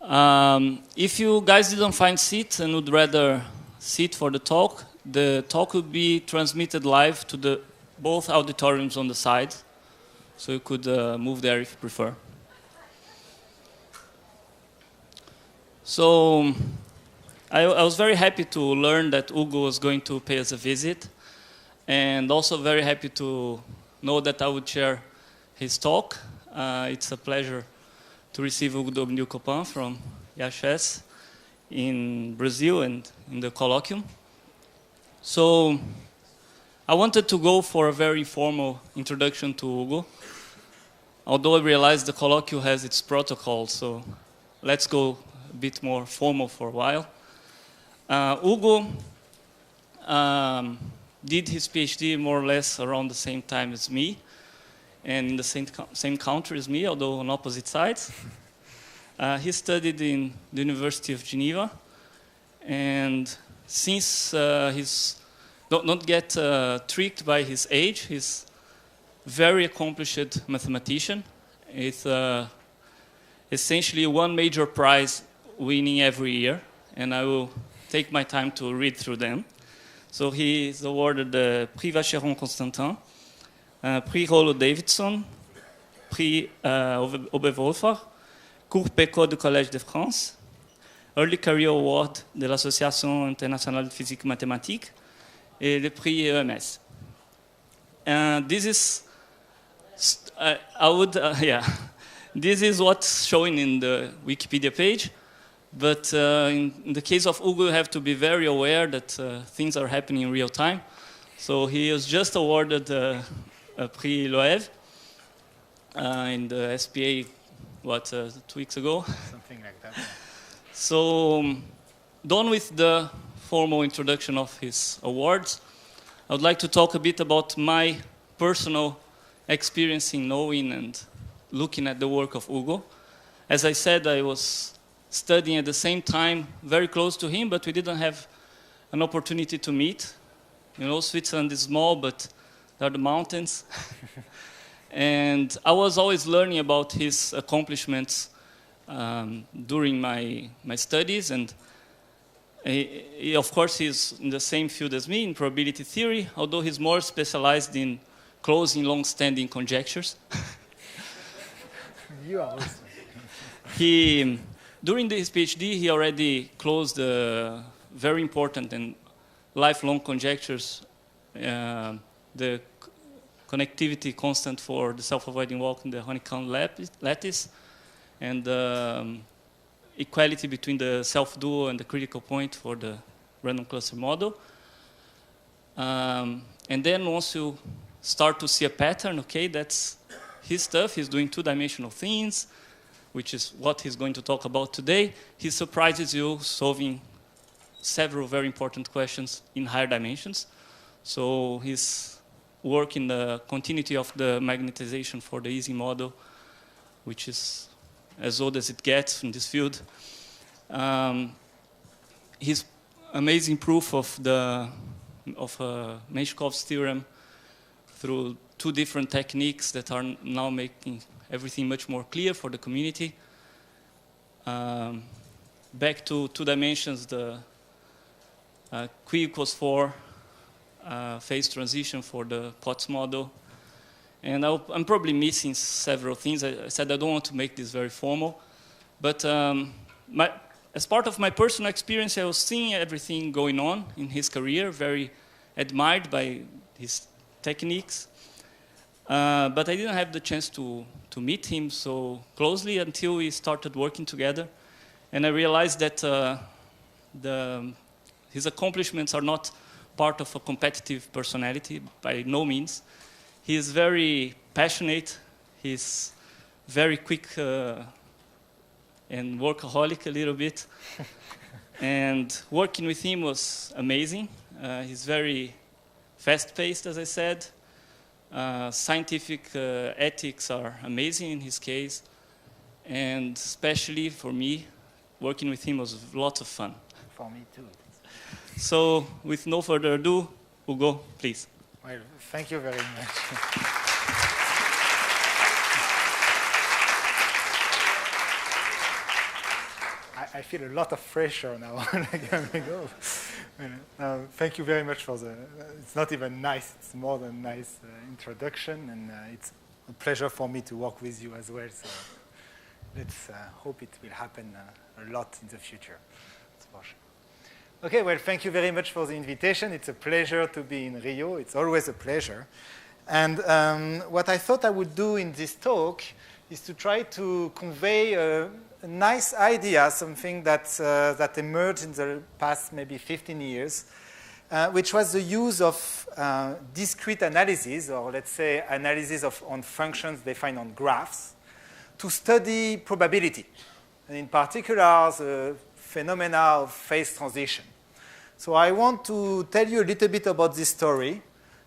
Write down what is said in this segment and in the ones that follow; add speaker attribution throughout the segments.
Speaker 1: If you guys didn't find seats and would rather sit for the talk will be transmitted live to both auditoriums on the side, so you could move there if you prefer. So I was very happy to learn that Hugo was going to pay us a visit, and also very happy to know that I would share his talk. It's a pleasure to receive Hugo Dominil-Copin from IHES in Brazil and in the Colóquio. So I wanted to go for a very formal introduction to Hugo, although I realized the Colóquio has its protocol, so let's go a bit more formal for a while. Hugo did his PhD more or less around the same time as me, and in the same country as me, although on opposite sides. He studied in the University of Geneva, and since don't get tricked by his age, he's very accomplished mathematician. It's essentially one major prize winning every year, and I will take my time to read through them. So he is awarded the Prix Vacheron-Constantin, Prix Rollo-Davidson, Prix Oberwolfer, Cours Pecot du Collège de France, Early Career Award de l'Association Internationale de Physique Mathématique, et le Prix EMS. This is, this is what's showing in the Wikipedia page. But in the case of Hugo, you have to be very aware that things are happening in real time. So he was just awarded a Prix Loewe in the SPA, 2 weeks ago?
Speaker 2: Something like that.
Speaker 1: So, done with the formal introduction of his awards, I would like to talk a bit about my personal experience in knowing and looking at the work of Hugo. As I said, I was studying at the same time, very close to him, but we didn't have an opportunity to meet. You know, Switzerland is small, but there are the mountains. And I was always learning about his accomplishments during my studies. And he, of course, he's in the same field as me in probability theory, although he's more specialized in closing long-standing conjectures.
Speaker 2: You are also.
Speaker 1: During his PhD, he already closed very important and lifelong conjectures, the connectivity constant for the self-avoiding walk in the honeycomb lattice, and equality between the self-dual and the critical point for the random cluster model. And then once you start to see a pattern, okay, that's his stuff. He's doing two-dimensional things, which is what he's going to talk about today. He surprises you solving several very important questions in higher dimensions. So his work in the continuity of the magnetization for the easy model, which is as old as it gets in this field. His amazing proof of Menshkov's theorem through two different techniques that are now making everything much more clear for the community. Back to two dimensions, the Q equals 4 phase transition for the Potts model. And I'm probably missing several things. I said I don't want to make this very formal. But as part of my personal experience, I was seeing everything going on in his career, very admired by his techniques. But I didn't have the chance to meet him so closely until we started working together. And I realized that his accomplishments are not part of a competitive personality, by no means. He is very passionate, he's very quick and workaholic a little bit. And working with him was amazing. He's very fast-paced, as I said. Scientific ethics are amazing in his case. And especially for me, working with him was lots of fun.
Speaker 2: For me too.
Speaker 1: So, with no further ado, Hugo, please.
Speaker 2: Well, thank you very much. I feel a lot of pressure now. Thank you very much for it's not even nice, it's more than nice introduction, and it's a pleasure for me to work with you as well. So let's hope it will happen a lot in the future. That's for sure. Okay, well, thank you very much for the invitation. It's a pleasure to be in Rio. It's always a pleasure. And what I thought I would do in this talk is to try to convey a nice idea, something that emerged in the past maybe 15 years, which was the use of discrete analysis, or let's say analysis on functions defined on graphs, to study probability, and in particular the phenomena of phase transition. So I want to tell you a little bit about this story,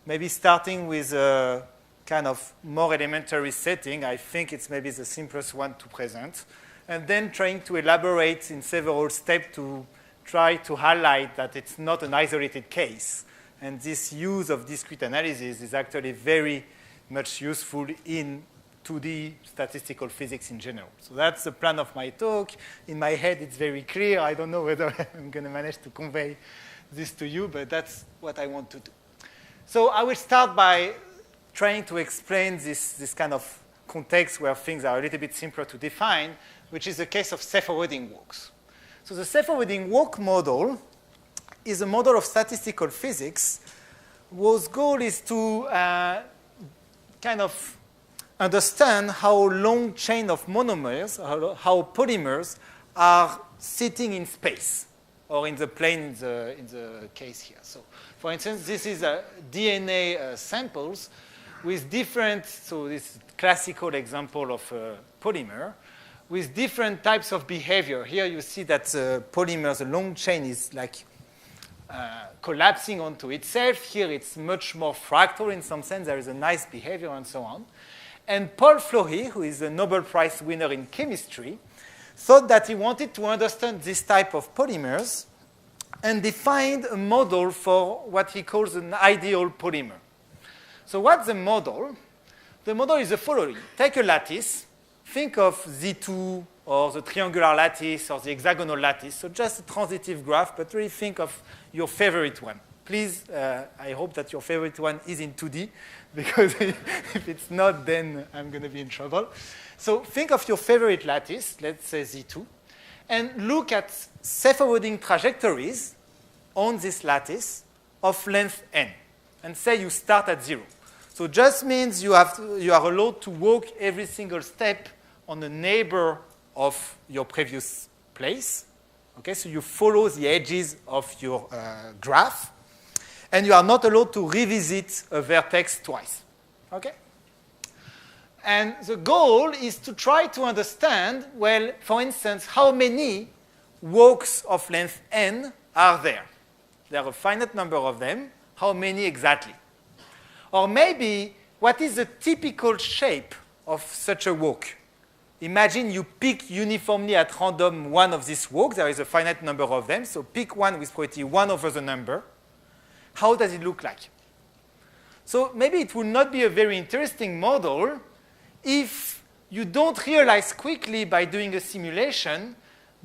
Speaker 2: maybe starting with a kind of more elementary setting. I think it's maybe the simplest one to present, and then trying to elaborate in several steps to try to highlight that it's not an isolated case, and this use of discrete analysis is actually very much useful in 2D statistical physics in general. So that's the plan of my talk. In my head, it's very clear. I don't know whether I'm going to manage to convey this to you, but that's what I want to do. So I will start by trying to explain this kind of context where things are a little bit simpler to define, which is the case of self-forwarding walks. So the self-forwarding walk model is a model of statistical physics whose goal is to kind of understand how long chain of monomers, how polymers are sitting in space, or in the plane in the case here. So for instance, this is DNA samples with different, so this classical example of a polymer, with different types of behavior. Here you see that the polymer, the long chain is like collapsing onto itself. Here it's much more fractal in some sense. There is a nice behavior and so on. And Paul Flory, who is a Nobel Prize winner in chemistry, thought that he wanted to understand this type of polymers and defined a model for what he calls an ideal polymer. So what's the model? The model is the following. Take a lattice. Think of Z2 or the triangular lattice or the hexagonal lattice. So just a transitive graph, but really think of your favorite one. Please, I hope that your favorite one is in 2D, because if it's not, then I'm going to be in trouble. So think of your favorite lattice, let's say Z2, and look at self-forwarding trajectories on this lattice of length n, and say you start at 0. So just means you are allowed to walk every single step on the neighbor of your previous place. Okay, so you follow the edges of your graph, and you are not allowed to revisit a vertex twice. Okay? And the goal is to try to understand, well, for instance, how many walks of length n are there? There are a finite number of them. How many exactly? Or maybe, what is the typical shape of such a walk? Imagine you pick uniformly at random one of these walks. There is a finite number of them, so pick one with probability 1 over the number. How does it look like? So maybe it will not be a very interesting model if you don't realize quickly by doing a simulation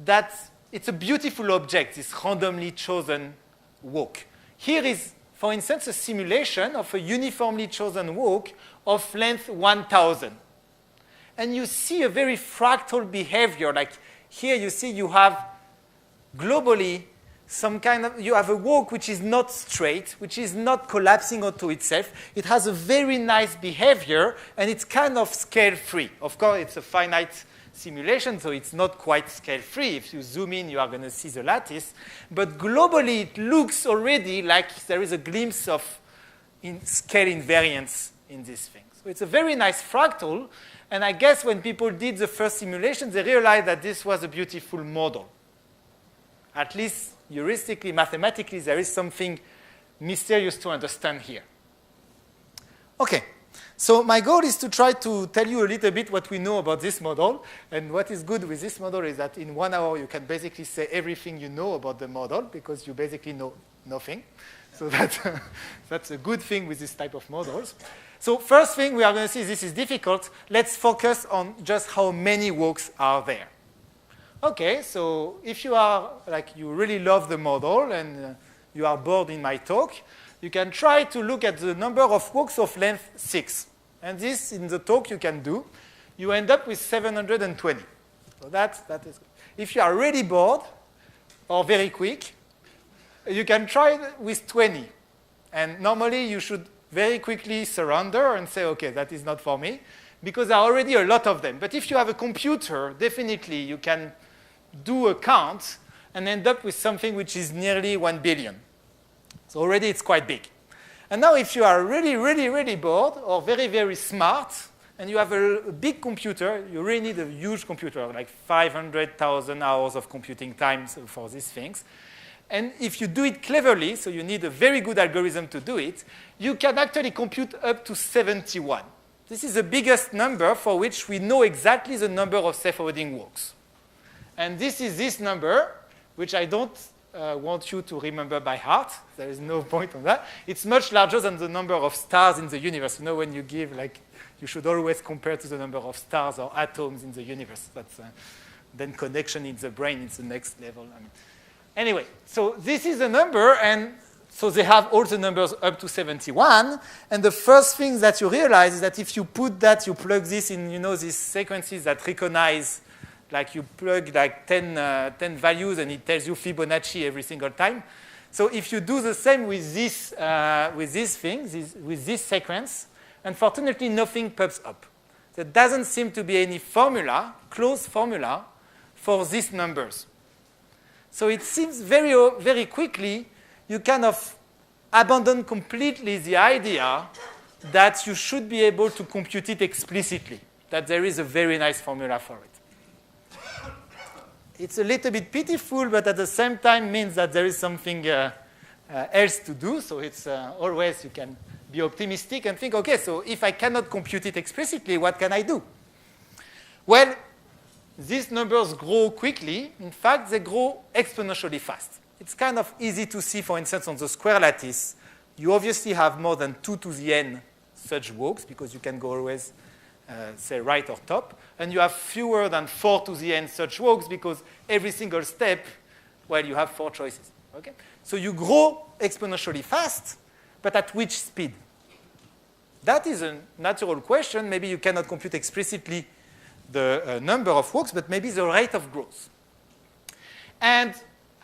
Speaker 2: that it's a beautiful object, this randomly chosen walk. Here is, for instance, a simulation of a uniformly chosen walk of length 1,000. And you see a very fractal behavior. Like here you see you have globally some kind of, you have a walk which is not straight, which is not collapsing onto itself. It has a very nice behavior, and it's kind of scale-free. Of course, it's a finite simulation, so it's not quite scale-free. If you zoom in, you are going to see the lattice. But globally, it looks already like there is a glimpse of scale invariance in this thing. So it's a very nice fractal, and I guess when people did the first simulation, they realized that this was a beautiful model. At least heuristically, mathematically, there is something mysterious to understand here. Okay, so my goal is to try to tell you a little bit what we know about this model. And what is good with this model is that in 1 hour, you can basically say everything you know about the model, because you basically know nothing. So that's a good thing with this type of models. So first thing we are going to see, this is difficult. Let's focus on just how many walks are there. okay, so if you are, like, you really love the model and you are bored in my talk, you can try to look at the number of walks of length 6. And this, in the talk, you can do. You end up with 720. So that is good. If you are really bored or very quick, you can try with 20. And normally, you should very quickly surrender and say, OK, that is not for me, because there are already a lot of them. But if you have a computer, definitely you can do a count and end up with something which is nearly 1 billion. So already it's quite big. And now if you are really, really, really bored or very, very smart, and you have a big computer, you really need a huge computer, like 500,000 hours of computing time for these things. And if you do it cleverly, so you need a very good algorithm to do it, you can actually compute up to 71. This is the biggest number for which we know exactly the number of self-forwarding walks. And this is this number, which I don't want you to remember by heart. There is no point on that. It's much larger than the number of stars in the universe. You know, when you give, like, you should always compare to the number of stars or atoms in the universe. That's then connection in the brain is the next level. I mean, anyway, so this is the number, and so they have all the numbers up to 71. And the first thing that you realize is that if you put that, you plug this in, you know, these sequences that recognize, like you plug like 10 values and it tells you Fibonacci every single time. So if you do the same with this thing, with this sequence, unfortunately nothing pops up. There doesn't seem to be any formula, closed formula, for these numbers. So it seems very, very quickly you kind of abandon completely the idea that you should be able to compute it explicitly, that there is a very nice formula for it. It's a little bit pitiful, but at the same time means that there is something else to do. So it's always you can be optimistic and think, OK, so if I cannot compute it explicitly, what can I do? Well, these numbers grow quickly. In fact, they grow exponentially fast. It's kind of easy to see, for instance, on the square lattice. You obviously have more than 2 to the n such walks, because you can go always say right or top, and you have fewer than 4 to the n such walks because every single step, well, you have 4 choices. Okay? So you grow exponentially fast, but at which speed? That is a natural question. Maybe you cannot compute explicitly the number of walks, but maybe the rate of growth. And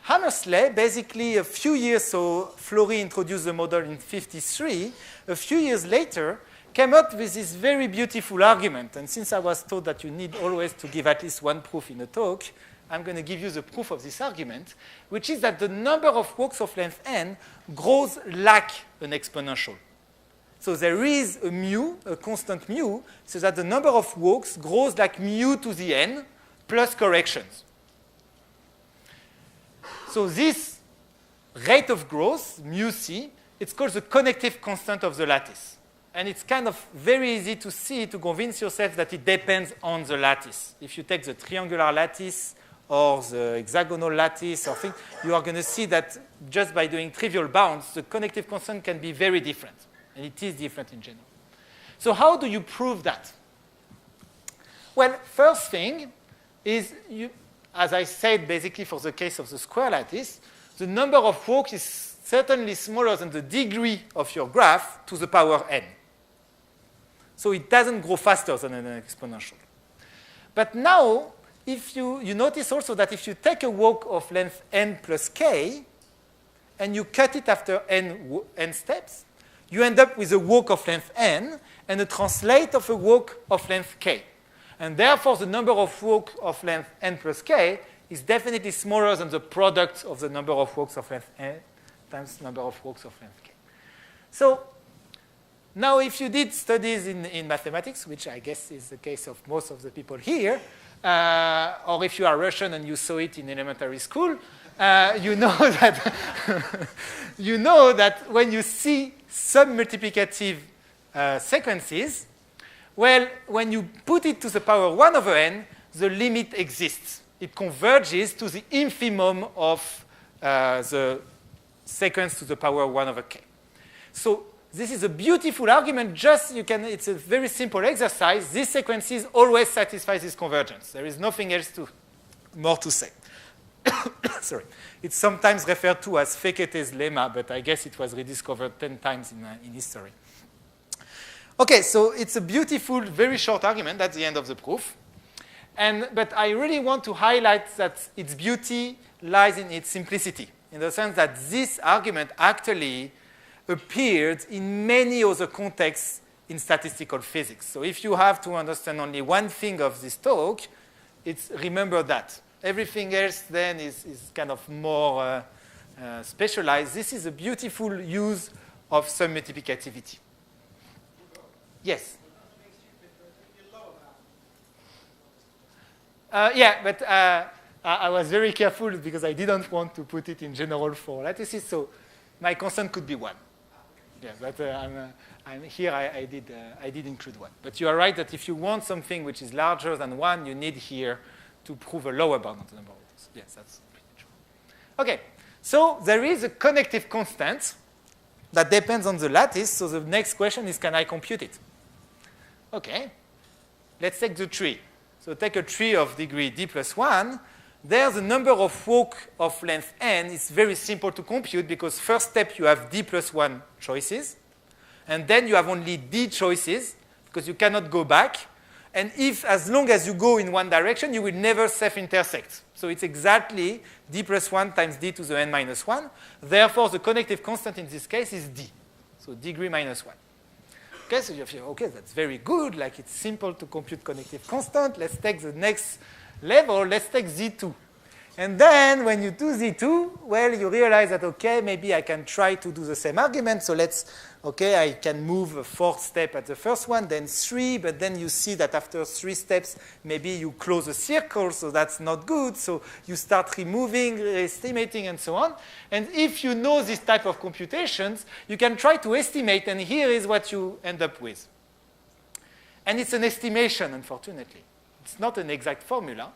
Speaker 2: Hammersley, basically a few years, so Flory introduced the model in 1953, a few years later, came up with this very beautiful argument. And since I was told that you need always to give at least one proof in a talk, I'm going to give you the proof of this argument, which is that the number of walks of length n grows like an exponential. So there is a mu, a constant mu, so that the number of walks grows like mu to the n plus corrections. So this rate of growth, mu c, it's called the connective constant of the lattice. And it's kind of very easy to see, to convince yourself that it depends on the lattice. If you take the triangular lattice or the hexagonal lattice or thing, you are going to see that just by doing trivial bounds, the connective constant can be very different. And it is different in general. So how do you prove that? Well, first thing is, as I said, basically for the case of the square lattice, the number of walks is certainly smaller than the degree of your graph to the power n. So it doesn't grow faster than an exponential. But now, if you notice also that if you take a walk of length n plus k, and you cut it after n steps, you end up with a walk of length n and a translate of a walk of length k. And therefore, the number of walks of length n plus k is definitely smaller than the product of the number of walks of length n times number of walks of length k. So now, if you did studies in mathematics, which I guess is the case of most of the people here, or if you are Russian and you saw it in elementary school, you know that you know that when you see submultiplicative sequences, well, when you put it to the power 1 over n, the limit exists. It converges to the infimum of the sequence to the power 1 over k. So this is a beautiful argument. It's a very simple exercise. These sequences always satisfy this convergence. There is nothing else to more to say. Sorry. It's sometimes referred to as Fekete's lemma, but I guess it was rediscovered 10 times in history. Okay, so it's a beautiful, very short argument. That's the end of the proof. But I really want to highlight that its beauty lies in its simplicity, in the sense that this argument actually appeared in many other contexts in statistical physics. So if you have to understand only one thing of this talk, it's remember that. Everything else then is kind of more specialized. This is a beautiful use of sum multiplicativity. Yes? Yeah, but I was very careful because I didn't want to put it in general for lattices, so my constant could be 1. Yeah, but I did include 1. But you are right that if you want something which is larger than 1, you need here to prove a lower bound on the number of rows. Yes, that's pretty true. Okay, so there is a connective constant that depends on the lattice. So the next question is, can I compute it? Okay, let's take the tree. So take a tree of degree d plus 1. There, the number of walk of length n is very simple to compute because first step you have d plus 1 choices, and then you have only d choices because you cannot go back. And if, as long as you go in one direction, you will never self-intersect. So it's exactly d plus 1 times d to the n minus 1. Therefore, the connective constant in this case is d. So degree minus 1. Okay, so you feel, okay, that's very good. Like, it's simple to compute connective constant. Let's take the next level. Let's take z2. And then when you do z2, well, you realize that, okay, maybe I can try to do the same argument. So okay, I can move a 4th step at the first one, then 3, but then you see that after 3 steps, maybe you close a circle, so that's not good. So you start removing, estimating, and so on. And if you know this type of computations, you can try to estimate, and here is what you end up with. And it's an estimation, unfortunately. It's not an exact formula.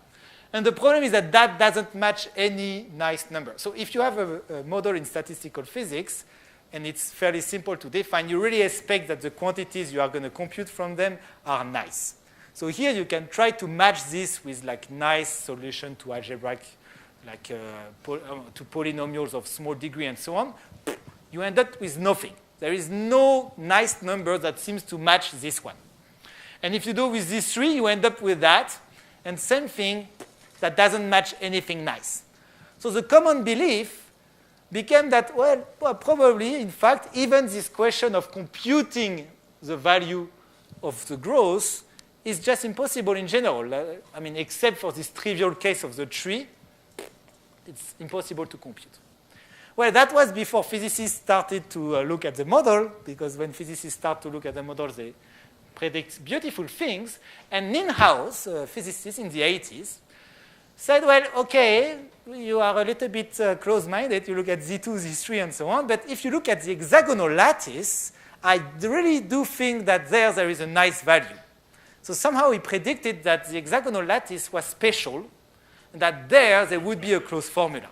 Speaker 2: And the problem is that that doesn't match any nice number. So if you have a model in statistical physics, and it's fairly simple to define, you really expect that the quantities you are going to compute from them are nice. So here you can try to match this with like nice solution to algebraic, like to polynomials of small degree and so on. You end up with nothing. There is no nice number that seems to match this one. And if you do with these 3, you end up with that. And same thing, that doesn't match anything nice. So the common belief became that, well, probably, in fact, even this question of computing the value of the growth is just impossible in general. I mean, except for this trivial case of the tree, it's impossible to compute. Well, that was before physicists started to look at the model, because when physicists start to look at the model, they predict beautiful things. And Nienhaus, physicists in the 80s, said, well, okay, you are a little bit close-minded. You look at Z2, Z3, and so on. But if you look at the hexagonal lattice, I really do think that there is a nice value. So somehow he predicted that the hexagonal lattice was special, and that there would be a closed formula.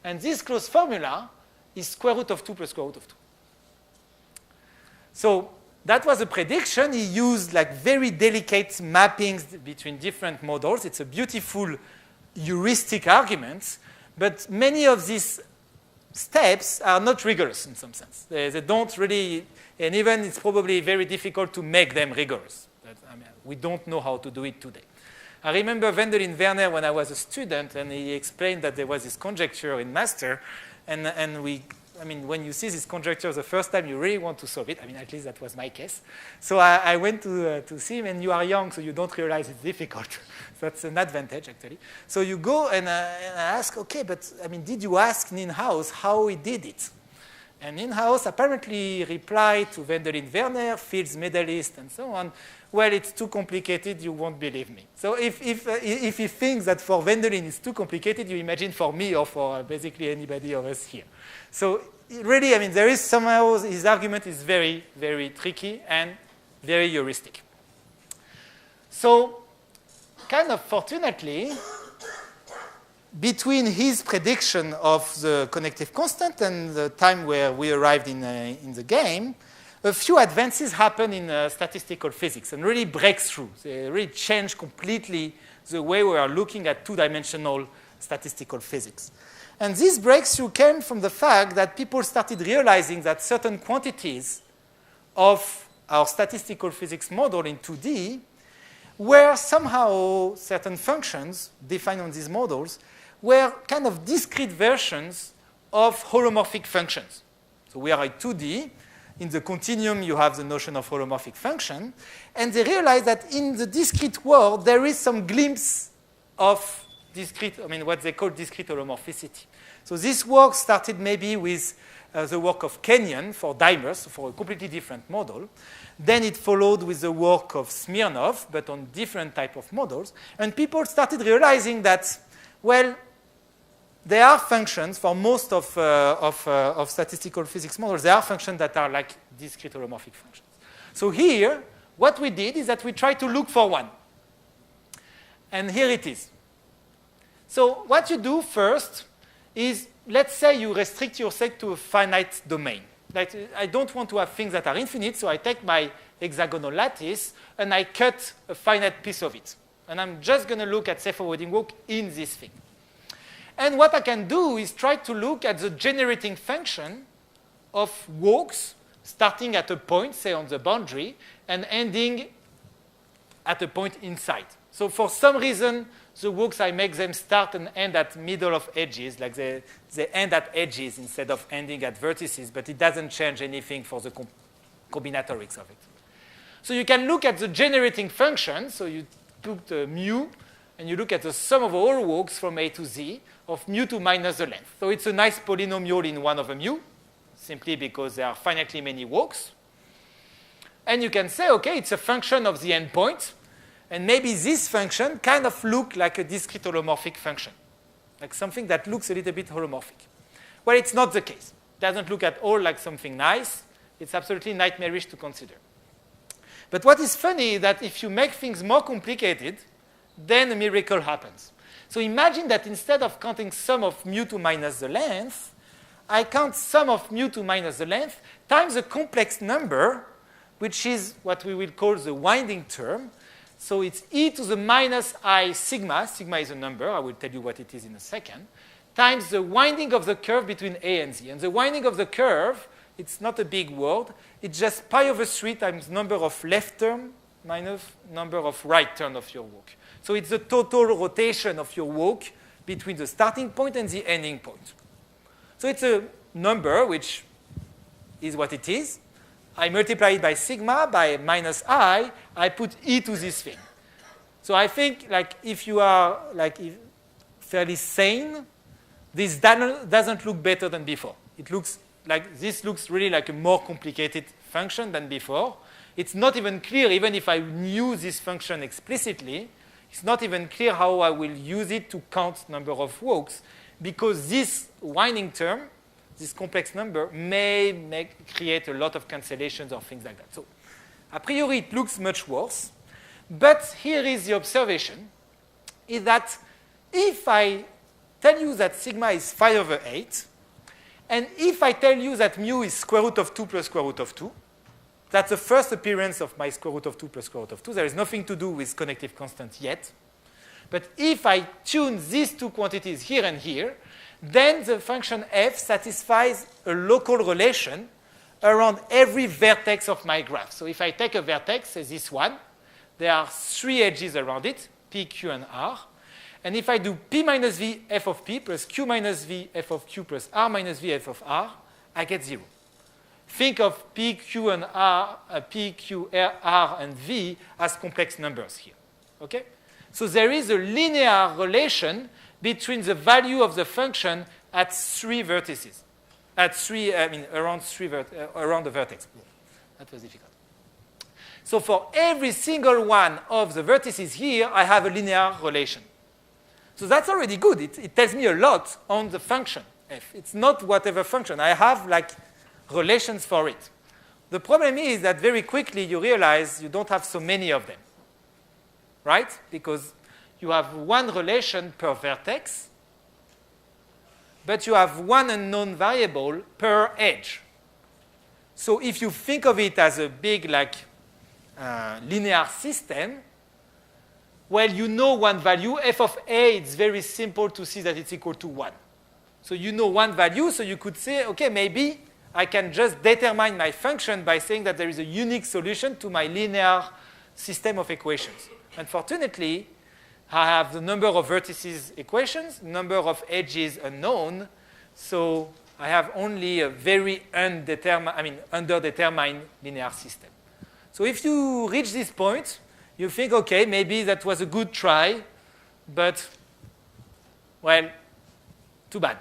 Speaker 2: And this closed formula is square root of 2 plus square root of 2. So that was a prediction. He used like very delicate mappings between different models. It's a beautiful heuristic argument, but many of these steps are not rigorous in some sense. They don't really, and even it's probably very difficult to make them rigorous. I mean, we don't know how to do it today. I remember Wendelin Werner when I was a student, and he explained that there was this conjecture in master, and when you see this conjecture the first time, you really want to solve it. I mean, at least that was my case. So I went to see him, and you are young, so you don't realize it's difficult. That's an advantage, actually. So you go and ask, okay, but I mean, did you ask Nienhaus how he did it? And Nienhaus apparently replied to Wendelin Werner, Fields medalist, and so on, well, it's too complicated, you won't believe me. So if he thinks that for Wendelin it's too complicated, you imagine for me or for basically anybody of us here. So really, I mean, there is somehow, his argument is very, very tricky and very heuristic. So kind of fortunately, between his prediction of the connective constant and the time where we arrived in the game, a few advances happen in statistical physics and really breakthroughs. They really change completely
Speaker 3: the way we are looking at two-dimensional statistical physics. And this breakthrough came from the fact that people started realizing that certain quantities of our statistical physics model in 2D were somehow certain functions defined on these models were kind of discrete versions of holomorphic functions. So we are at 2D. In the continuum, you have the notion of holomorphic function. And they realized that in the discrete world, there is some glimpse of discrete, what they call discrete holomorphicity. So this work started maybe with the work of Kenyon for dimers, for a completely different model. Then it followed with the work of Smirnov, but on different type of models. And people started realizing that, well, there are functions for most of statistical physics models. There are functions that are like discrete holomorphic functions. So here, what we did is that we tried to look for one. And here it is. So what you do first is, let's say you restrict yourself to a finite domain. Like, I don't want to have things that are infinite, so I take my hexagonal lattice and I cut a finite piece of it. And I'm just going to look at safe-forwarding walk in this thing. And what I can do is try to look at the generating function of walks starting at a point, say on the boundary, and ending at a point inside. So for some reason, the walks, I make them start and end at middle of edges, like they end at edges instead of ending at vertices, but it doesn't change anything for the combinatorics of it. So you can look at the generating function. So you took the mu, and you look at the sum of all walks from A to Z of mu2 minus the length. So it's a nice polynomial in 1 over mu, simply because there are finitely many walks. And you can say, OK, it's a function of the endpoint. And maybe this function kind of looks like a discrete holomorphic function, like something that looks a little bit holomorphic. Well, it's not the case. It doesn't look at all like something nice. It's absolutely nightmarish to consider. But what is funny is that if you make things more complicated, then a miracle happens. So imagine that instead of counting sum of mu2 minus the length, I count sum of mu2 minus the length times a complex number, which is what we will call the winding term. So it's e to the minus I sigma. Sigma is a number. I will tell you what it is in a second. Times the winding of the curve between A and Z. And the winding of the curve, it's not a big word. It's just pi over 3 times number of left turn minus number of right turn of your walk. So it's the total rotation of your walk between the starting point and the ending point. So it's a number which is what it is. I multiply it by sigma, by minus I put e to this thing. So I think like if you are fairly sane, this doesn't look better than before. It looks like this looks really like a more complicated function than before. It's not even clear, even if I knew this function explicitly, it's not even clear how I will use it to count number of walks, because this winding term, this complex number, may create a lot of cancellations or things like that. So a priori, it looks much worse. But here is the observation, is that if I tell you that sigma is 5 over 8, and if I tell you that mu is square root of 2 plus square root of 2, that's the first appearance of my square root of 2 plus square root of 2. There is nothing to do with connective constant yet. But if I tune these two quantities here and here, then the function f satisfies a local relation around every vertex of my graph. So if I take a vertex, say this one, there are 3 edges around it, p, q, and r. And if I do p minus v f of p plus q minus v f of q plus r minus v f of r, I get 0. Think of p, q, and r, p, q, r, and v as complex numbers here. Okay? So there is a linear relation between the value of the function at 3 vertices, around the vertex. That was difficult. So for every single one of the vertices here, I have a linear relation. So that's already good. It tells me a lot on the function f. It's not whatever function. I have like relations for it. The problem is that very quickly you realize you don't have so many of them, right? Because you have one relation per vertex, but you have one unknown variable per edge. So if you think of it as a big linear system, well, you know one value. F of A, it's very simple to see that it's equal to 1. So you know one value, so you could say, OK, maybe I can just determine my function by saying that there is a unique solution to my linear system of equations. Unfortunately, I have the number of vertices equations, number of edges unknown, so I have only a very underdetermined linear system. So if you reach this point, you think, OK, maybe that was a good try, but, well, too bad.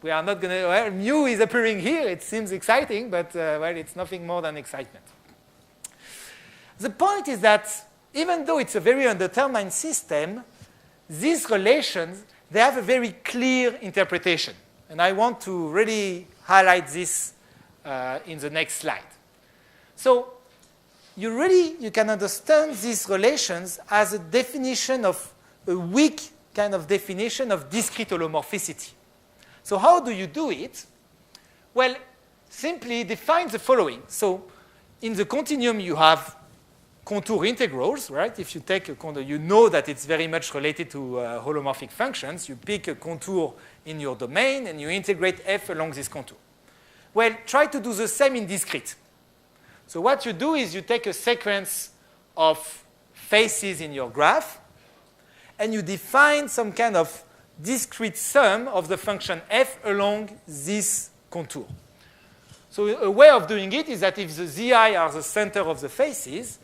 Speaker 3: We are not going to, well, mu is appearing here. It seems exciting, but, well, it's nothing more than excitement. The point is that even though it's a very undetermined system, these relations, they have a very clear interpretation. And I want to really highlight this in the next slide. So you can understand these relations as a definition of a weak kind of definition of discrete holomorphicity. So how do you do it? Well, simply define the following. So in the continuum, you have contour integrals, right? If you take a contour, you know that it's very much related to holomorphic functions. You pick a contour in your domain, and you integrate f along this contour. Well, try to do the same in discrete. So what you do is you take a sequence of faces in your graph, and you define some kind of discrete sum of the function f along this contour. So a way of doing it is that if the zi are the center of the faces,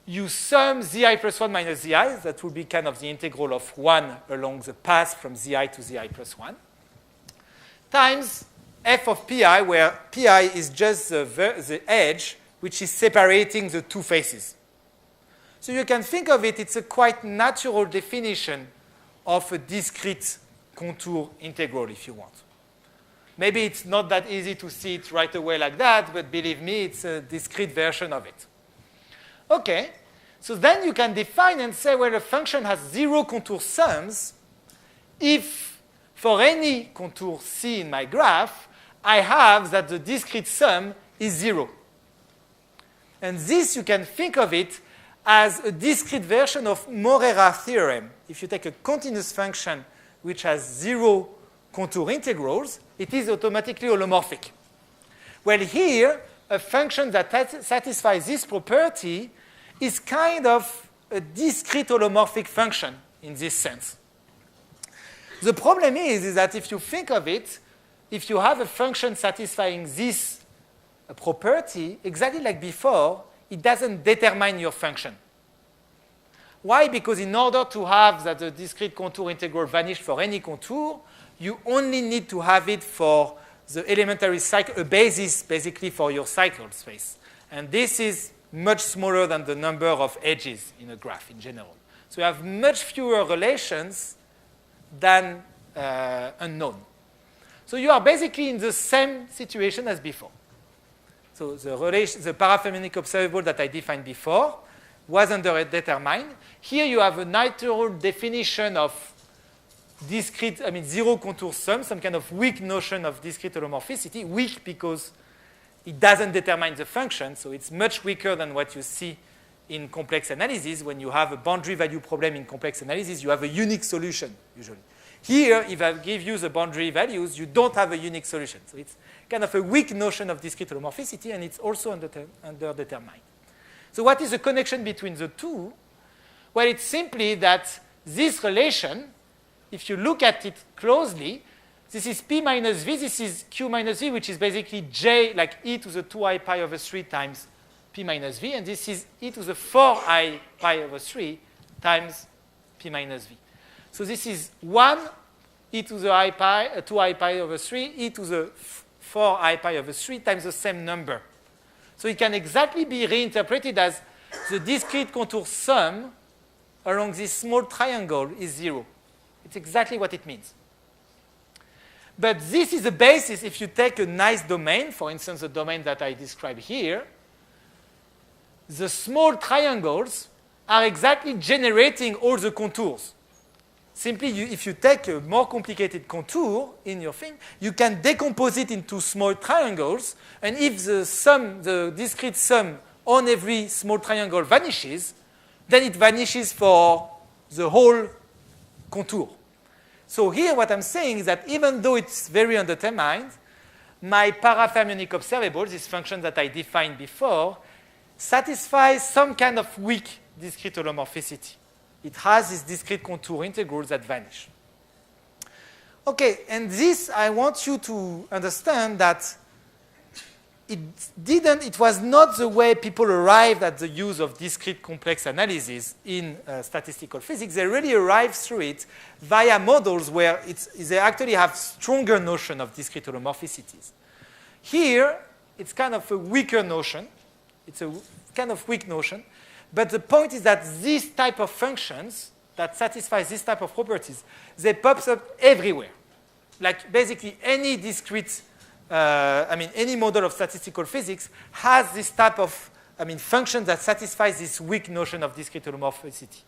Speaker 3: you sum zi plus 1 minus zi, that will be kind of the integral of 1 along the path from zi to zi plus 1, times f of pi, where pi is just the edge which is separating the two faces. So you can think of it, it's a quite natural definition of a discrete contour integral, if you want. Maybe it's not that easy to see it right away like that, but believe me, it's a discrete version of it. OK, so then you can define and say, well, a function has 0 contour sums if for any contour C in my graph, I have that the discrete sum is 0. And this, you can think of it as a discrete version of Morera theorem. If you take a continuous function which has 0 contour integrals, it is automatically holomorphic. Well, here, a function that satisfies this property is kind of a discrete holomorphic function in this sense. The problem is that if you think of it, if you have a function satisfying this property, exactly like before, it doesn't determine your function. Why? Because in order to have that the discrete contour integral vanish for any contour, you only need to have it for the elementary cycle, a basis basically for your cycle space. And this is much smaller than the number of edges in a graph in general. So you have much fewer relations than unknown. So you are basically in the same situation as before. So the parafermionic observable that I defined before was underdetermined. Here you have a natural definition of discrete, 0 contour sum, some kind of weak notion of discrete holomorphicity. Weak because it doesn't determine the function, so it's much weaker than what you see in complex analysis. When you have a boundary value problem in complex analysis, you have a unique solution, usually. Here, if I give you the boundary values, you don't have a unique solution. So it's kind of a weak notion of discrete holomorphicity, and it's also underdetermined. So what is the connection between the two? Well, it's simply that this relation, if you look at it closely, this is p minus v, this is q minus v, which is basically j, like e to the 2i pi over 3 times p minus v, and this is e to the 4i pi over 3 times p minus v. So this is 1 e to the I pi, 2i pi over 3, e to the 4i pi over 3 times the same number. So it can exactly be reinterpreted as the discrete contour sum along this small triangle is 0. It's exactly what it means. But this is the basis if you take a nice domain, for instance, the domain that I described here. The small triangles are exactly generating all the contours. Simply, if you take a more complicated contour in your thing, you can decompose it into small triangles, and if the sum, the discrete sum on every small triangle vanishes, then it vanishes for the whole contour. So here what I'm saying is that even though it's very undetermined, my parafermionic observables, this function that I defined before, satisfies some kind of weak discrete holomorphicity. It has these discrete contour integrals that vanish. Okay, and this I want you to understand that it was not the way people arrived at the use of discrete complex analysis in statistical physics. They really arrived through it via models where they actually have stronger notion of discrete holomorphicities. Here, it's kind of a weaker notion. It's a kind of weak notion. But the point is that these type of functions that satisfy this type of properties, they pop up everywhere. Like basically any discrete, any model of statistical physics has this type of, function that satisfies this weak notion of discrete holomorphicity.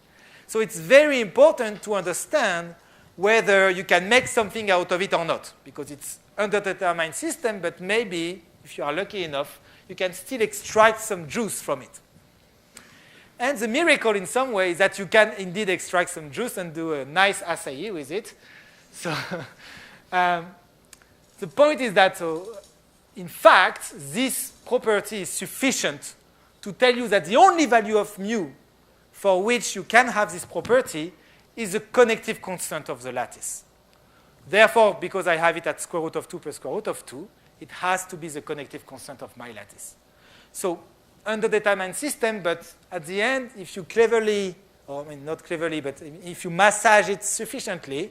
Speaker 3: So it's very important to understand whether you can make something out of it or not, because it's underdetermined system, but maybe, if you are lucky enough, you can still extract some juice from it. And the miracle in some way is that you can indeed extract some juice and do a nice acai with it. So the point is that, in fact, this property is sufficient to tell you that the only value of mu for which you can have this property is the connective constant of the lattice. Therefore, because I have it at square root of 2 plus square root of 2, it has to be the connective constant of my lattice. So, underdetermined system, but at the end, if you cleverly, not cleverly, but if you massage it sufficiently,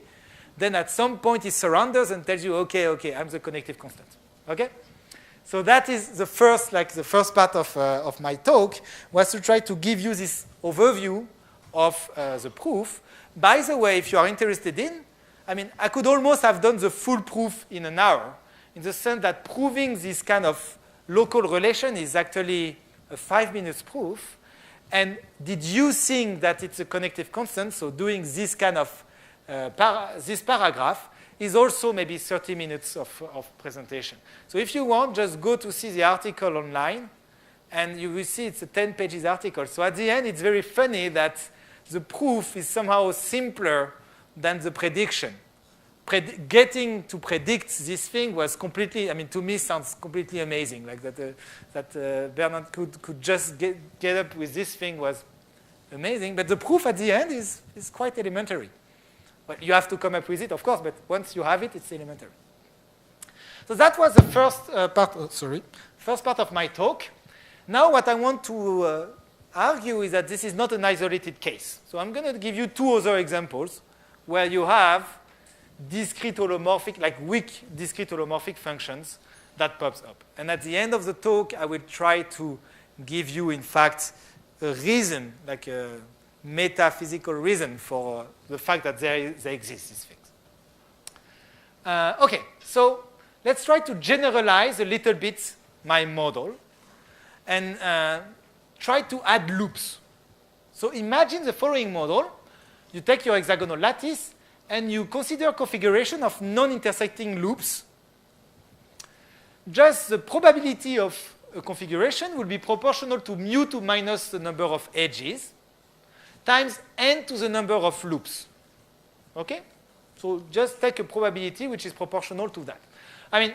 Speaker 3: then at some point it surrenders and tells you, okay, I'm the connective constant. Okay? So that is the first part of my talk, was to try to give you this overview of the proof. By the way, if you are interested in, I could almost have done the full proof in an hour, in the sense that proving this kind of local relation is actually a 5-minute proof, and deducing that it's a connective constant, so doing this kind of this paragraph, is also maybe 30 minutes of presentation. So if you want, just go to see the article online, and you will see it's a 10 pages article. So at the end, it's very funny that the proof is somehow simpler than the prediction. Getting to predict this thing was completely, to me, sounds completely amazing. Like that Bernard could just get up with this thing was amazing. But the proof at the end is quite elementary. Well, you have to come up with it, of course, but once you have it, it's elementary. So that was the first part of my talk. Now what I want to argue is that this is not an isolated case. So I'm going to give you 2 other examples where you have discrete holomorphic, like weak discrete holomorphic functions that pops up. And at the end of the talk, I will try to give you, in fact, a reason, like a metaphysical reason for the fact that they exist, these things. Okay, so let's try to generalize a little bit my model and try to add loops. So imagine the following model. You take your hexagonal lattice, and you consider configuration of non-intersecting loops. Just the probability of a configuration will be proportional to mu to minus the number of edges times n to the number of loops. Okay? So just take a probability which is proportional to that.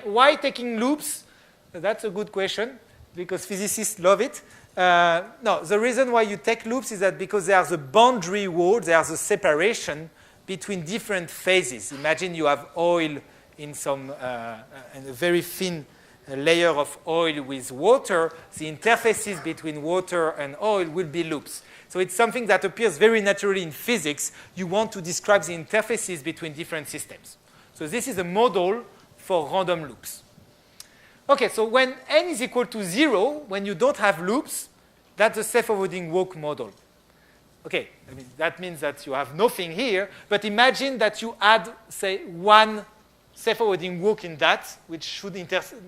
Speaker 3: Why taking loops? That's a good question, because physicists love it. No, the reason why you take loops is that because they are the boundary wall, they are the separation between different phases. Imagine you have oil in a very thin layer of oil with water. The interfaces between water and oil will be loops. So it's something that appears very naturally in physics. You want to describe the interfaces between different systems. So this is a model for random loops. Okay, so when n is equal to 0, when you don't have loops, that's the self-avoiding walk model. Okay, that means that you have nothing here, but imagine that you add, say, one self-avoiding walk in that, which should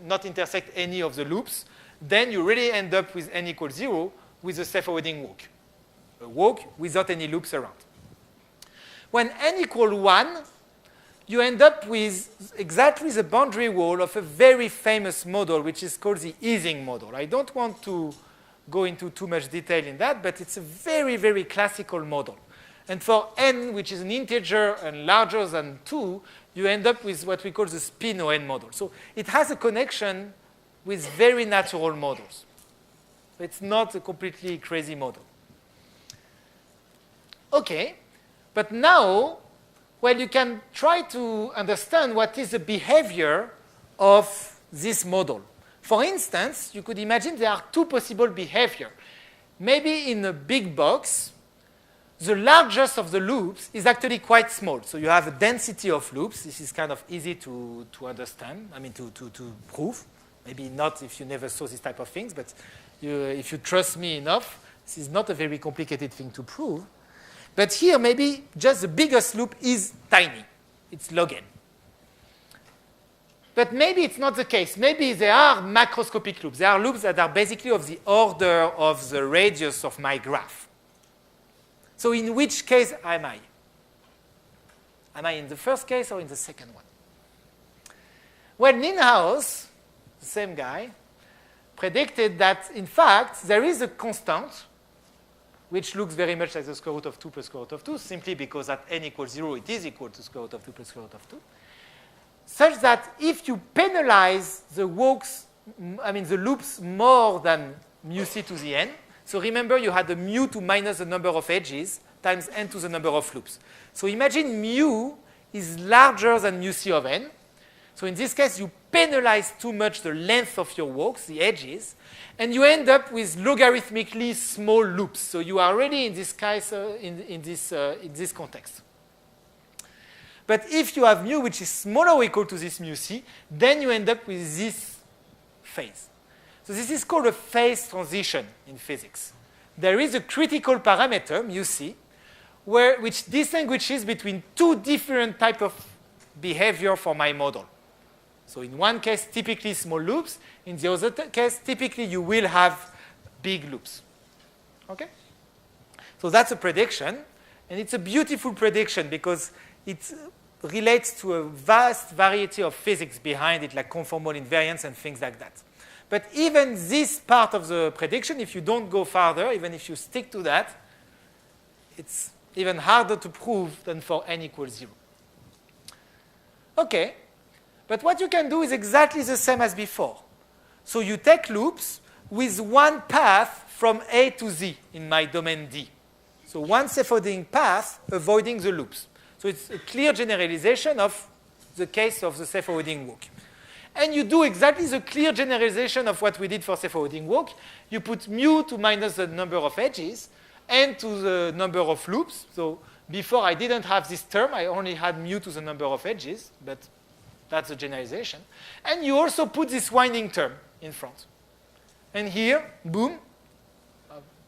Speaker 3: not intersect any of the loops. Then you really end up with n equals 0 with a self-avoiding walk. A walk without any loops around. When n equals 1, you end up with exactly the boundary wall of a very famous model, which is called the Ising model. I don't want to go into too much detail in that, but it's a very, very classical model. And for n, which is an integer and larger than 2, you end up with what we call the spin ON model. So it has a connection with very natural models. So it's not a completely crazy model. Okay, but now, well, you can try to understand what is the behavior of this model. For instance, you could imagine there are two possible behaviors. Maybe in a big box, the largest of the loops is actually quite small. So you have a density of loops. This is kind of easy to understand, to prove. Maybe not if you never saw this type of things, but if you trust me enough, this is not a very complicated thing to prove. But here, maybe just the biggest loop is tiny. It's log n. But maybe it's not the case. Maybe there are macroscopic loops. There are loops that are basically of the order of the radius of my graph. So in which case am I? Am I in the first case or in the second one? Well, Nienhuis, the same guy, predicted that, in fact, there is a constant which looks very much like the square root of 2 plus square root of 2, simply because at n equals 0, it is equal to square root of 2 plus square root of 2, such that if you penalize the walks, the loops more than mu c to the n, so remember you had the mu to minus the number of edges times n to the number of loops. So imagine mu is larger than mu c of n. So in this case, you penalize too much the length of your walks, the edges, and you end up with logarithmically small loops. So you are already in this case, in this context. But if you have mu which is smaller or equal to this mu c, then you end up with this phase. So this is called a phase transition in physics. There is a critical parameter, mu c, which distinguishes between two different types of behavior for my model. So in one case, typically small loops. In the other case, typically you will have big loops. Okay? So that's a prediction. And it's a beautiful prediction because it relates to a vast variety of physics behind it, like conformal invariance and things like that. But even this part of the prediction, if you don't go farther, even if you stick to that, it's even harder to prove than for n equals 0. Okay. But what you can do is exactly the same as before. So you take loops with one path from A to Z in my domain D. So one scaffolding path avoiding the loops. So it's a clear generalization of the case of the scaffolding walk. And you do exactly the clear generalization of what we did for scaffolding walk. You put mu to minus the number of edges and to the number of loops. So before I didn't have this term. I only had mu to the number of edges, but that's a generalization. And you also put this winding term in front. And here, boom,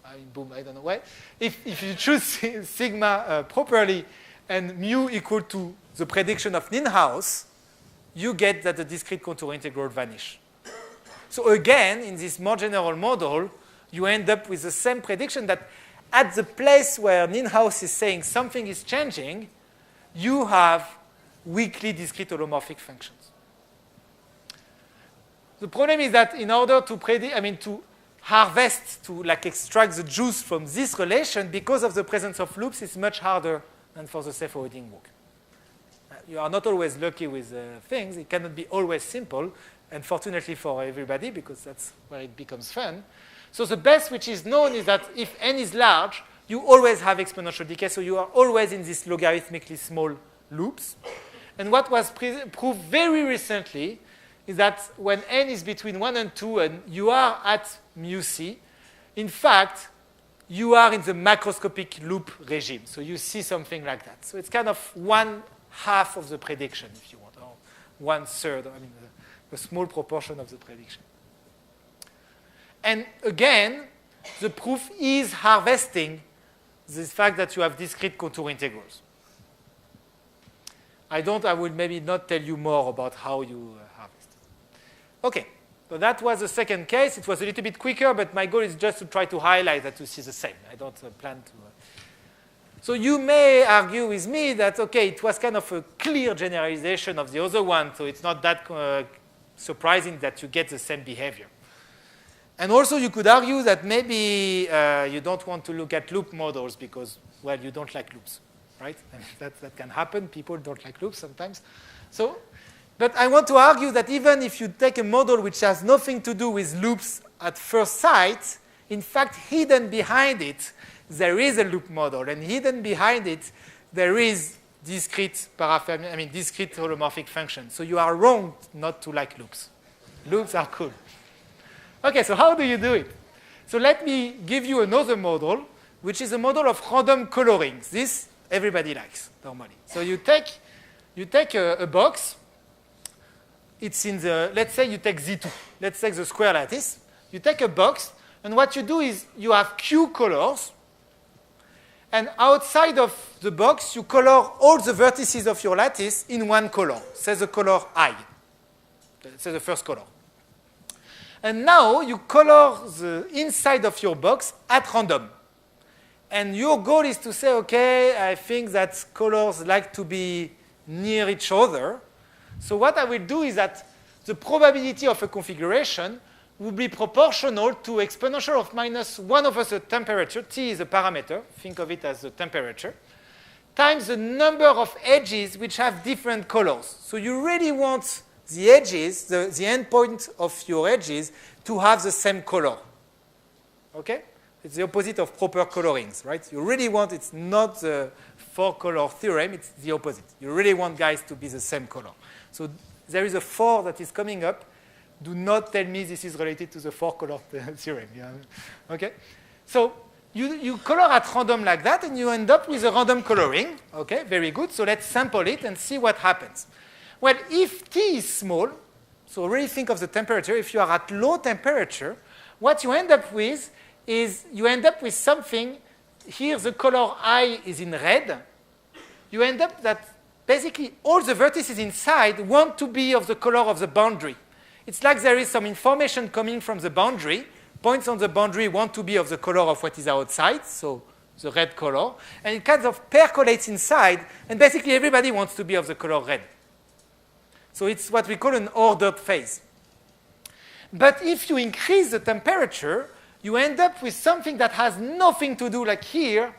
Speaker 3: I don't know why. If you choose sigma properly and mu equal to the prediction of Nienhuis, you get that the discrete contour integral vanish. So again, in this more general model, you end up with the same prediction that at the place where Nienhuis is saying something is changing, you have weakly discrete holomorphic functions. The problem is that in order to predict, to harvest, to extract the juice from this relation, because of the presence of loops, it's much harder than for the self-avoiding walk. You are not always lucky with things. It cannot be always simple, and fortunately for everybody, because that's where it becomes fun. So the best which is known is that if n is large, you always have exponential decay, so you are always in these logarithmically small loops. And what was proved very recently is that when n is between 1 and 2 and you are at mu c, in fact, you are in the macroscopic loop regime. So you see something like that. So it's kind of 1/2 of the prediction, if you want, or 1/3, a small proportion of the prediction. And again, the proof is harvesting the fact that you have discrete contour integrals. I will maybe not tell you more about how you harvest. Okay, so that was the second case. It was a little bit quicker, but my goal is just to try to highlight that you see the same. I don't plan to. So you may argue with me that, okay, it was kind of a clear generalization of the other one, so it's not that surprising that you get the same behavior. And also you could argue that maybe you don't want to look at loop models because well, you don't like loops, right? And that can happen. People don't like loops sometimes. So, but I want to argue that even if you take a model which has nothing to do with loops at first sight, in fact, hidden behind it, there is a loop model. And hidden behind it, there is discrete discrete holomorphic functions. So you are wrong not to like loops. Loops are cool. OK, so how do you do it? So let me give you another model, which is a model of random colorings. This everybody likes, normally. So you take a box. It's in the, let's say you take Z2. Let's take the square lattice. You take a box, and what you do is you have Q colors, and outside of the box, you color all the vertices of your lattice in one color. Say the color I. Say the first color. And now you color the inside of your box at random. And your goal is to say, OK, I think that colors like to be near each other. So what I will do is that the probability of a configuration will be proportional to exponential of minus 1 over the temperature. T is a parameter. Think of it as the temperature. Times the number of edges which have different colors. So you really want the edges, the endpoint of your edges, to have the same color. OK? It's the opposite of proper colorings, right? You really want, it's not the four-color theorem. It's the opposite. You really want guys to be the same color. So there is a 4 that is coming up. Do not tell me this is related to the four-color theorem. Yeah. OK? So you color at random like that, and you end up with a random coloring. OK, very good. So let's sample it and see what happens. Well, if T is small, so really think of the temperature. If you are at low temperature, what you end up with is you end up with something. Here the color I is in red. You end up that basically all the vertices inside want to be of the color of the boundary. It's like there is some information coming from the boundary. Points on the boundary want to be of the color of what is outside, so the red color. And it kind of percolates inside, and basically everybody wants to be of the color red. So it's what we call an ordered phase. But if you increase the temperature, you end up with something that has nothing to do, like here,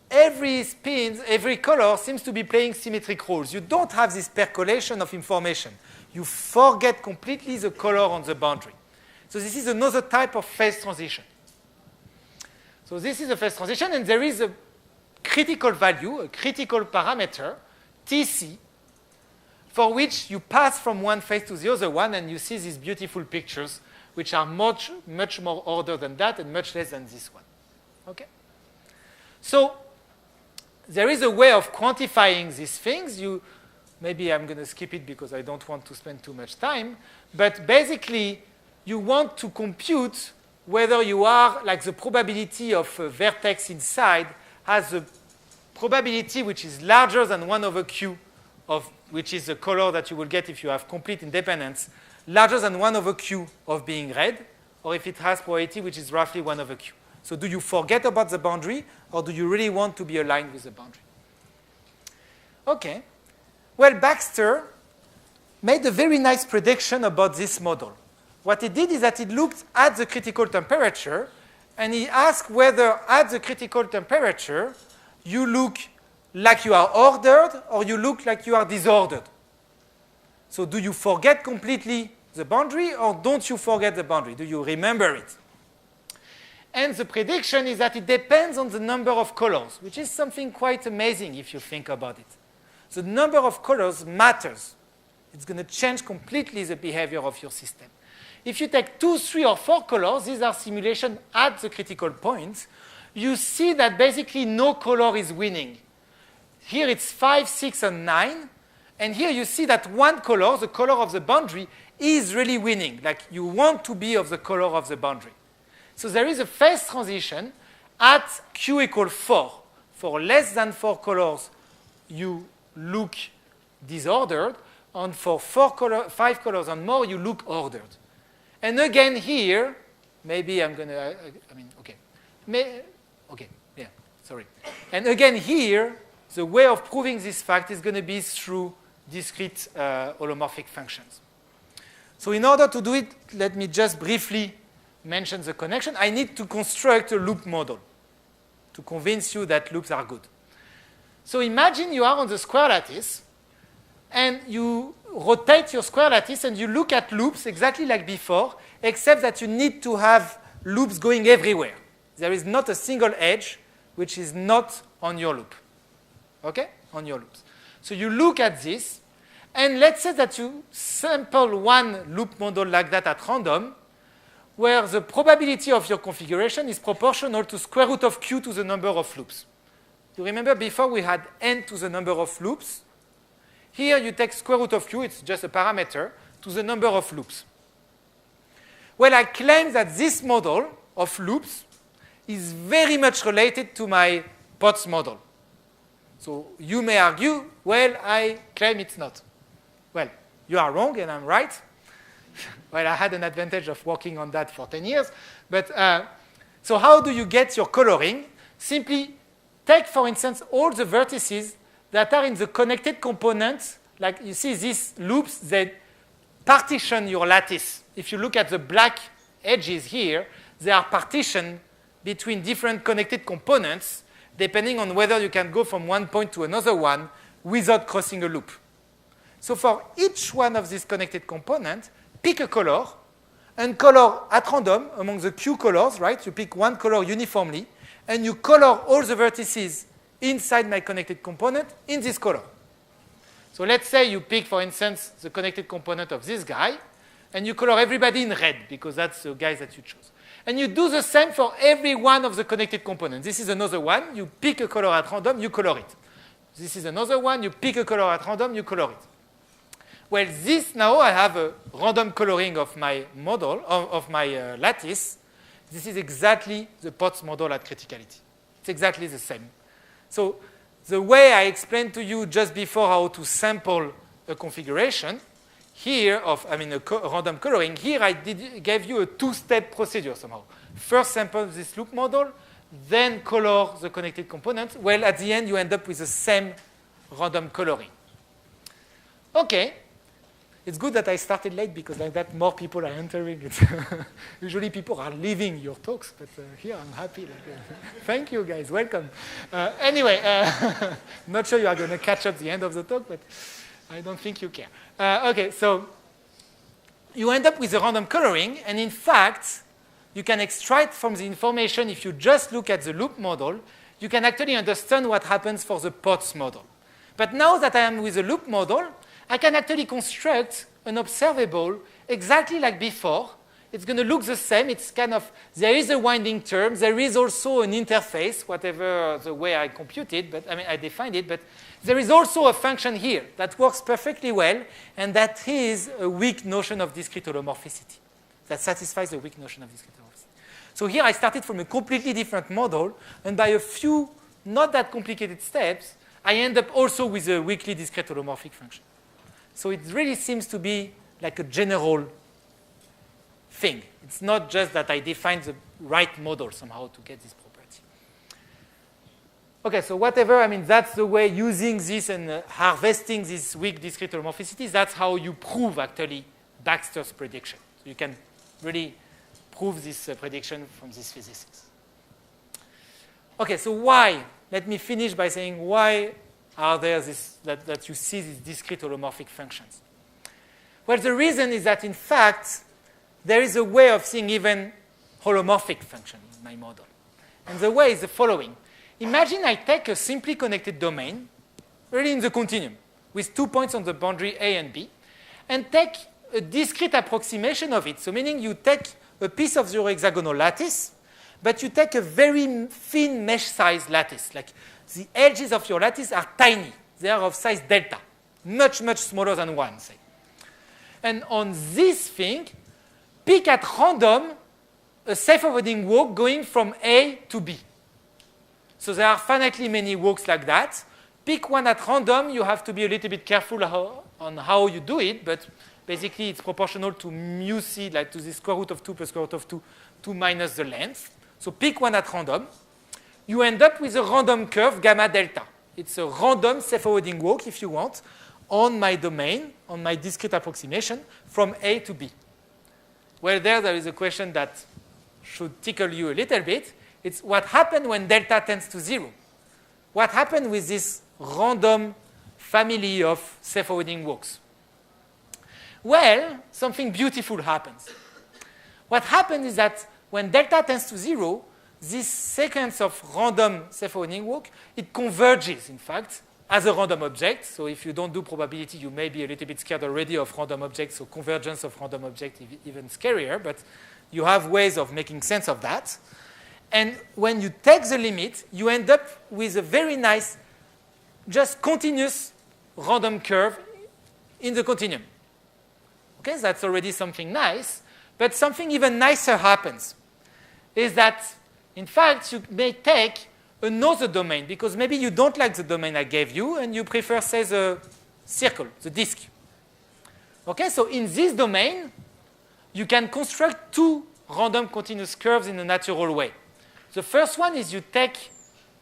Speaker 3: every spin, every color seems to be playing symmetric roles. You don't have this percolation of information. You forget completely the color on the boundary. So this is another type of phase transition. So this is a phase transition, and there is a critical value, a critical parameter, Tc, for which you pass from one phase to the other one, and you see these beautiful pictures, which are much, much more ordered than that and much less than this one. Okay? So there is a way of quantifying these things. Maybe I'm going to skip it because I don't want to spend too much time. But basically, you want to compute whether you are, like the probability of a vertex inside has a probability which is larger than 1 over q, which is the color that you will get if you have complete independence, larger than 1 over q of being red, or if it has probability which is roughly 1 over q. So do you forget about the boundary, or do you really want to be aligned with the boundary? OK. Well, Baxter made a very nice prediction about this model. What he did is that he looked at the critical temperature, and he asked whether at the critical temperature you look like you are ordered or you look like you are disordered. So do you forget completely the boundary, or don't you forget the boundary? Do you remember it? And the prediction is that it depends on the number of colors, which is something quite amazing if you think about it. The number of colors matters. It's going to change completely the behavior of your system. If you take 2, 3, or 4 colors, these are simulations at the critical points, you see that basically no color is winning. Here it's 5, 6, and 9. And here you see that one color, the color of the boundary, is really winning. Like you want to be of the color of the boundary. So there is a phase transition at q equals 4. For less than 4 colors, you look disordered. And for 5 colors and more, you look ordered. And again here, maybe I'm going to, OK. OK, yeah, sorry. And again here, the way of proving this fact is going to be through discrete holomorphic functions. So in order to do it, let me just briefly mention the connection. I need to construct a loop model. to convince you that loops are good. So imagine you are on the square lattice, and you rotate your square lattice, and you look at loops exactly like before, except that you need to have loops going everywhere. There is not a single edge which is not on your loop. Okay? On your loops. So you look at this, and let's say that you sample one loop model like that at random, where the probability of your configuration is proportional to square root of q to the number of loops. You remember before we had n to the number of loops. Here you take square root of q, it's just a parameter, to the number of loops. Well, I claim that this model of loops is very much related to my POTS model. So you may argue, well, I claim it's not. Well, you are wrong and I'm right. Well, I had an advantage of working on that for 10 years. But so how do you get your coloring? Simply take, for instance, all the vertices that are in the connected components. Like you see these loops, they partition your lattice. If you look at the black edges here, they are partitioned between different connected components, depending on whether you can go from one point to another one without crossing a loop. So for each one of these connected components, pick a color, and color at random among the Q colors, right? You pick one color uniformly, and you color all the vertices inside my connected component in this color. So let's say you pick, for instance, the connected component of this guy, and you color everybody in red, because that's the guy that you chose. And you do the same for every one of the connected components. This is another one. You pick a color at random, you color it. This is another one. You pick a color at random, you color it. Well, this now I have a random coloring of my model, of my lattice. This is exactly the POTS model at criticality. It's exactly the same. So the way I explained to you just before how to sample a configuration, here a random coloring, here I gave you a two-step procedure somehow. First sample this loop model, then color the connected components. Well, at the end, you end up with the same random coloring. Okay. It's good that I started late because like that more people are entering. Usually people are leaving your talks, but here I'm happy. Thank you guys, welcome. Anyway, not sure you are going to catch up the end of the talk, but I don't think you care. Okay, so you end up with a random coloring, and in fact, you can extract from the information, if you just look at the loop model, you can actually understand what happens for the POTS model. But now that I am with the loop model, I can actually construct an observable exactly like before. It's going to look the same. It's kind of, there is a winding term. There is also an interface, whatever the way I computed, but I defined it. But there is also a function here that works perfectly well, and that is a weak notion of discrete holomorphicity. That satisfies the weak notion of discrete holomorphicity. So here I started from a completely different model, and by a few not that complicated steps, I end up also with a weakly discrete holomorphic function. So it really seems to be like a general thing. It's not just that I defined the right model somehow to get this property. Okay, so whatever, that's the way using this and harvesting this weak discrete holomorphicity, that's how you prove actually Baxter's prediction. So you can really prove this prediction from these physicists. Okay, so why? Let me finish by saying why are there that you see these discrete holomorphic functions? Well, the reason is that, in fact, there is a way of seeing even holomorphic functions in my model. And the way is the following. Imagine I take a simply connected domain, really in the continuum, with 2 points on the boundary A and B, and take a discrete approximation of it. So meaning you take a piece of your hexagonal lattice, but you take a very thin mesh-sized lattice. Like the edges of your lattice are tiny. They are of size delta, much, much smaller than 1, say. And on this thing, pick at random a self-forwarding walk going from A to B. So there are finitely many walks like that. Pick one at random. You have to be a little bit careful on how you do it, but basically it's proportional to mu c, like to the square root of 2 plus square root of 2 minus the length. So pick one at random. You end up with a random curve, gamma delta. It's a random self-forwarding walk, if you want, on my domain, on my discrete approximation, from A to B. Well, there is a question that should tickle you a little bit. It's what happened when delta tends to 0. What happened with this random family of self-forwarding walks? Well, something beautiful happens. What happens is that when delta tends to 0, this sequence of random self-forwarding walk, it converges, in fact, as a random object. So if you don't do probability, you may be a little bit scared already of random objects, so convergence of random objects is even scarier, but you have ways of making sense of that. And when you take the limit, you end up with a very nice, just continuous random curve in the continuum. Okay, that's already something nice, but something even nicer happens, is that, in fact, you may take another domain, because maybe you don't like the domain I gave you, and you prefer, say, the circle, the disk. Okay, so in this domain, you can construct two random continuous curves in a natural way. The first one is you take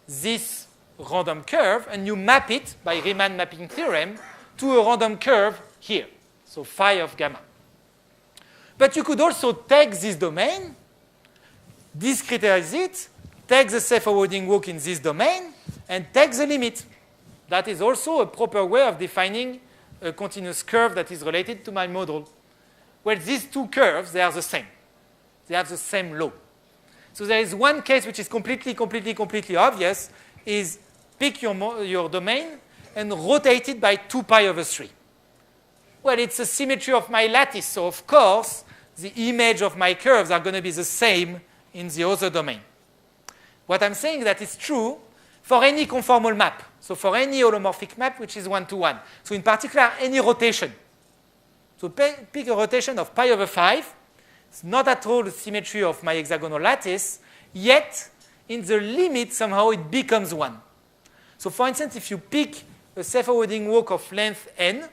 Speaker 3: this random curve, and you map it by Riemann mapping theorem to a random curve here, so phi of gamma. But you could also take this domain, discretize it, take the self-forwarding walk in this domain, and take the limit. That is also a proper way of defining a continuous curve that is related to my model. Well, these two curves, they are the same. They have the same law. So there is one case which is completely obvious, is pick your domain and rotate it by 2 pi over 3. Well, it's a symmetry of my lattice, so of course, the image of my curves are going to be the same in the other domain. What I'm saying is that it's true for any conformal map, so for any holomorphic map which is 1-to-1. So in particular, any rotation. So pick a rotation of pi over 5. It's not at all the symmetry of my hexagonal lattice, yet in the limit somehow it becomes 1. So for instance, if you pick a self-forwarding walk of length n,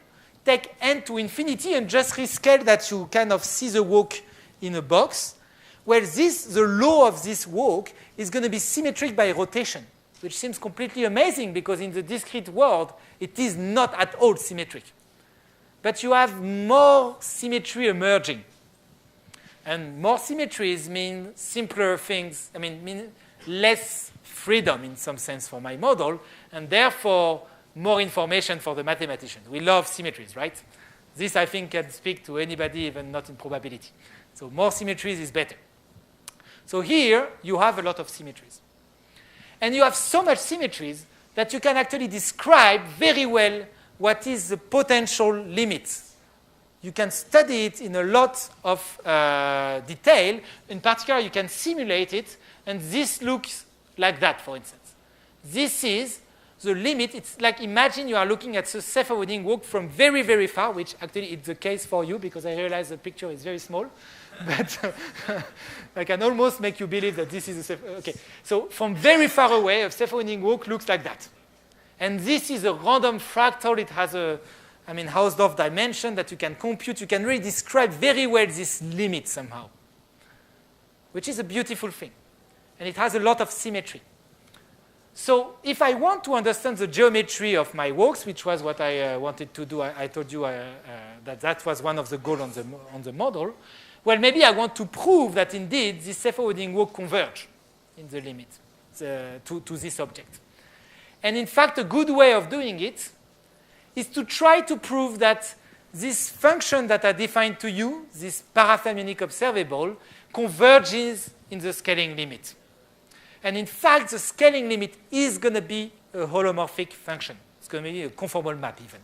Speaker 3: take n to infinity and just rescale that you kind of see the walk in a box, well, the law of this walk is going to be symmetric by rotation, which seems completely amazing because in the discrete world, it is not at all symmetric. But you have more symmetry emerging. And more symmetries mean simpler things, mean less freedom in some sense for my model, and therefore more information for the mathematicians. We love symmetries, right? This, I think, can speak to anybody, even not in probability. So more symmetries is better. So here, you have a lot of symmetries. And you have so much symmetries that you can actually describe very well what is the potential limit. You can study it in a lot of detail. In particular, you can simulate it, and this looks like that, for instance. This is the limit. It's like imagine you are looking at the self-forwarding walk from very, very far, which actually is the case for you because I realize the picture is very small. But I can almost make you believe that this is a okay. So from very far away, a self-forwarding walk looks like that. And this is a random fractal. It has a Hausdorff dimension that you can compute. You can really describe very well this limit somehow, which is a beautiful thing. And it has a lot of symmetry. So if I want to understand the geometry of my walks, which was what I wanted to do, I told you that was one of the goals on the model. Well, maybe I want to prove that indeed this self-forwarding walk converge in the limit to this object. And in fact, a good way of doing it is to try to prove that this function that I defined to you, this parafermionic observable, converges in the scaling limit. And in fact, the scaling limit is going to be a holomorphic function. It's going to be a conformal map even.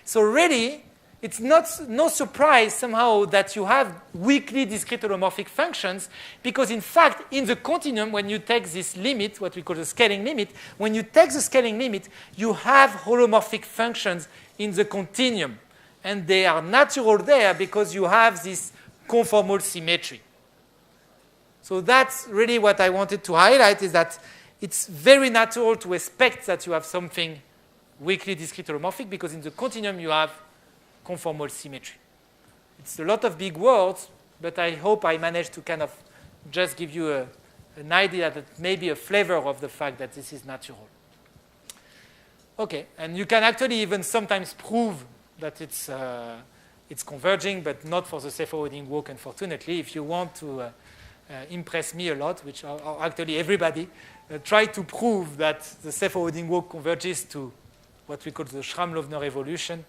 Speaker 3: So really, it's no surprise somehow that you have weakly discrete holomorphic functions because in fact, in the continuum, when you take this limit, what we call the scaling limit, when you take the scaling limit, you have holomorphic functions in the continuum. And they are natural there because you have this conformal symmetry. So that's really what I wanted to highlight is that it's very natural to expect that you have something weakly discrete holomorphic because in the continuum you have conformal symmetry. It's a lot of big words, but I hope I managed to kind of just give you an idea that maybe a flavor of the fact that this is natural. Okay, and you can actually even sometimes prove that it's converging, but not for the self-forwarding walk, unfortunately. If you want to impressed me a lot, which are actually everybody, tried to prove that the self-forwarding walk converges to what we call the Schramm-Loeffner evolution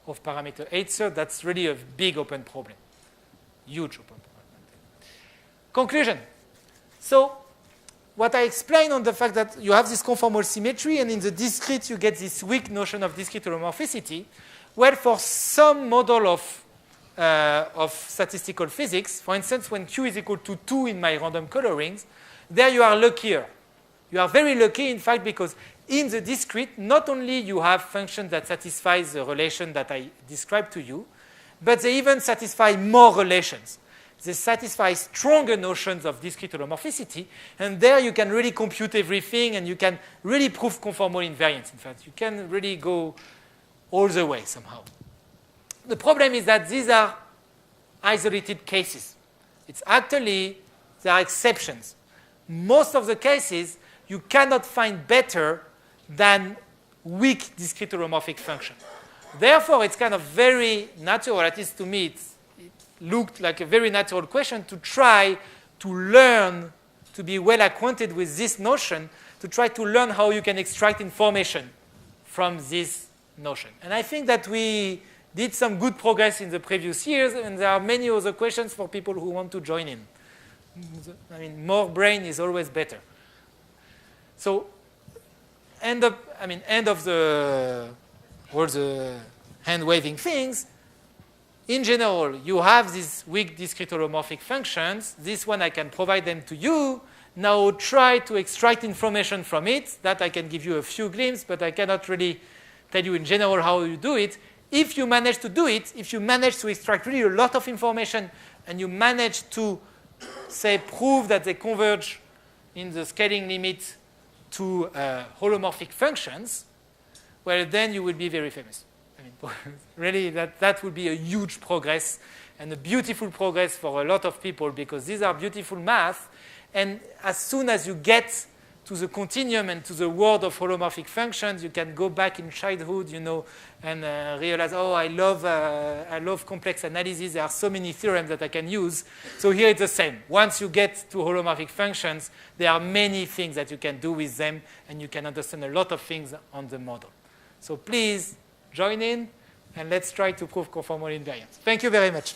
Speaker 3: of parameter 8/3. That's really a big open problem, huge open problem. Conclusion. So what I explained on the fact that you have this conformal symmetry, and in the discrete you get this weak notion of discrete holomorphicity. Well, for some model of statistical physics, for instance, when Q is equal to 2 in my random colorings, there you are luckier. You are very lucky, in fact, because in the discrete, not only you have functions that satisfy the relation that I described to you, but they even satisfy more relations. They satisfy stronger notions of discrete holomorphicity, and there you can really compute everything, and you can really prove conformal invariance. In fact, you can really go all the way somehow. The problem is that these are isolated cases. It's actually, there are exceptions. Most of the cases, you cannot find better than weak discrete holomorphic function. Therefore, it's kind of very natural, at least to me, it looked like a very natural question to try to learn, to be well acquainted with this notion, to try to learn how you can extract information from this notion. And I think that we did some good progress in the previous years, and there are many other questions for people who want to join in. I mean, more brain is always better. So, end of all the hand-waving things. In general, you have these weak discrete holomorphic functions. This one, I can provide them to you. Now try to extract information from it. That I can give you a few glimpses, but I cannot really tell you in general how you do it. If you manage to do it, if you manage to extract really a lot of information, and you manage to, say, prove that they converge in the scaling limit to holomorphic functions, well, then you will be very famous. I mean, really, that would be a huge progress and a beautiful progress for a lot of people, because these are beautiful math. And as soon as you get to the continuum and to the world of holomorphic functions, you can go back in childhood, you know, and realize, oh, I love complex analysis. There are so many theorems that I can use. So here it's the same. Once you get to holomorphic functions, there are many things that you can do with them, and you can understand a lot of things on the model. So please join in, and let's try to prove conformal invariance. Thank you very much.